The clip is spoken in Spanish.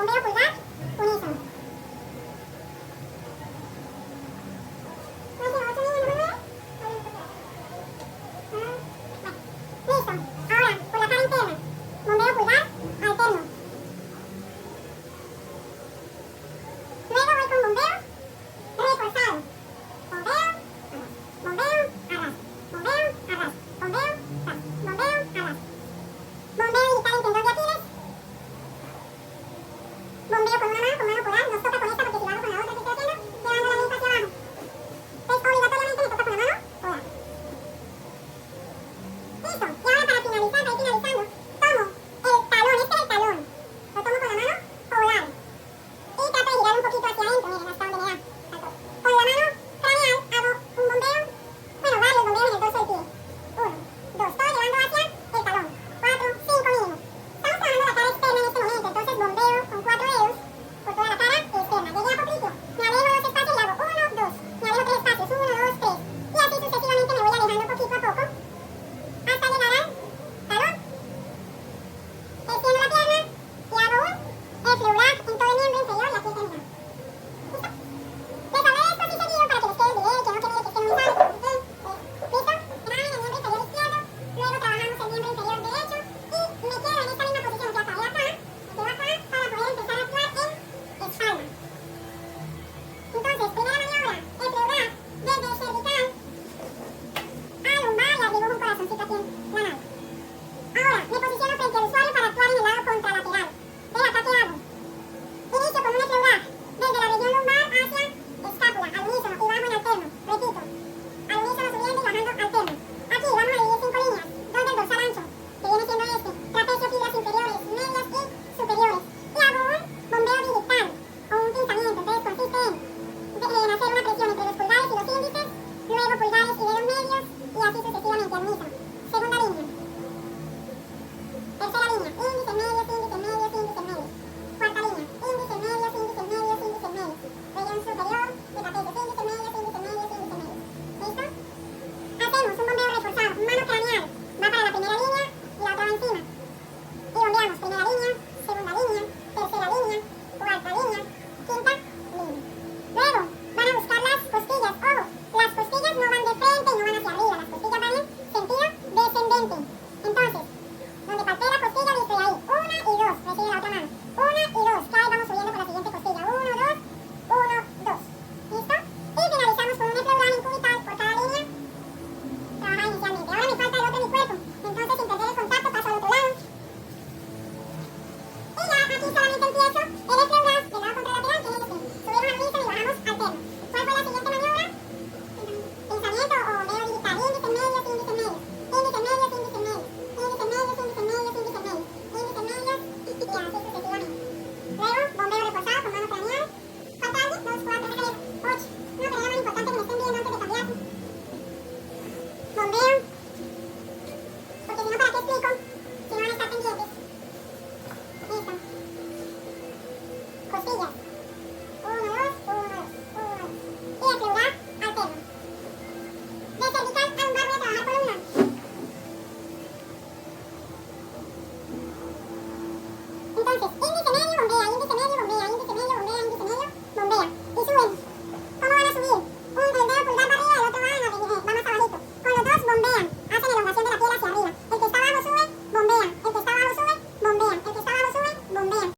Bombeo pulgar, unísono. Listo. Ahora, por la cara interna. Bombeo pulgar, alterno. Luego voy con bombeo reforzado. Bombeo, bombeo, arras. Bombeo, arras. Bombeo, arras. Bombeo, arras. Bombeo ilitar en tendón de Aquiles. Bombeo con una mano, con mano polar. No toca con esta porque si lo hago con la otra que estoy haciendo, llevando la linfa hacia abajo. Entonces obligatoriamente me toca con la mano polar. Listo. Y ahora para finalizar, tomo el talón. Este es el talón. Lo tomo con la mano polar. Y trato de girar un poquito hacia adentro, miren, hasta donde me da. Con la mano craneal hago un bombeo, bueno, varios bombeos en el dorso del pie. 1, 2, todo llevando hacia el talón. 4, 5 mínimo. Estamos trabajando la cara externa en este momento, entonces bombeo con 4 dedos por toda la cara externa. Llegué a poquito, me alejo 2 espacios y hago 1, 2. Me alejo 3 espacios, 1, 2, 3. Y así sucesivamente me voy alejando poquito a poco hasta llegar al talón. Extiendo la pierna y hago un fleurat en todo el miembro inferior y aquí termino. ¿Listo? Les hablé de esto así seguido para que les quede el video y que no quede que esté muy mal. ¿Listo? Trabajan en el miembro inferior izquierdo, luego trabajamos el miembro inferior derecho y me quedo en esta misma posición que acabé acá, me quedo acá para poder empezar a actuar en espalda. Entonces, primera maniobra, el fleurat desde cervical a lumbar y arriba un corazoncito aquí en la nalga. Ahora, me posiciono frente al usuario para actuar en el lado contralateral. ¿Ven acá qué hago? Inicio con un fleurat desde la región lumbar hacia escápula, al unísono y bajo en alterno. Repito, al unísono subiendo y bajando alterno. Aquí vamos a dividir 5 líneas, 2 del dorsal ancho, que viene siendo este, trapecio, fibras inferiores, medias y superiores. Y hago un bombeo digital o un pinzamiento. Entonces consiste en hacer una presión entre los pulgares y los índices, luego pulgares y dedos medios y así sucesivamente al unísono. Segunda línea. Tercera línea, índices medios, índices medios, índices medios. Cuarta línea, índices medios, índices medios, índices medios. Región superior y trapecios, índices medios, índices medios, índices medios. ¿Listo? Hacemos un bombeo reforzado, mano craneal. Va para la primera línea y la otra va encima. Y bombeamos primera línea, segunda línea, tercera línea, cuarta línea, quinta línea. Luego van a buscar las costillas. Ojo, las costillas no van de frente y no van hacia arriba. Las costillas van en sentido descendente. Entonces, donde palpé la costilla, listo, y ahí. 1 y 2, recibe la otra mano. 1 y 2, cada vez vamos subiendo por la siguiente costilla. 1, 2, 1, 2. ¿Listo? Y finalizamos con un fleurat en cubital por cada línea trabajada inicialmente. Ahora me falta el otro de mi cuerpo. Entonces, sin perder el contacto, paso al otro lado. Y ya aquí solamente empiezo el fleurat del lado contralateral, que es este. Subimos al unísono y bajamos alterno. ¿Cuál fue la siguiente maniobra? Pensamiento o bombeo digital. Índices medios, índices medios. Índices medios, índices medios. Índices medios, índices medios, índices medios. Índices medios y así sucesivamente. Luego, bombeo reforzado con mano craneal. ¿Falta alguien? 2, 4, 3, 8. No, pero era más importante que me estén viendo antes de cambiar. Bombeo. Porque si no, ¿para qué explico? Si no van a estar pendientes. Listo. Costillas. 1, 2, 1, 2, 1, 2. Y el fleurat alterno. De cervical a lumbar voy a trabajar columna. Entonces,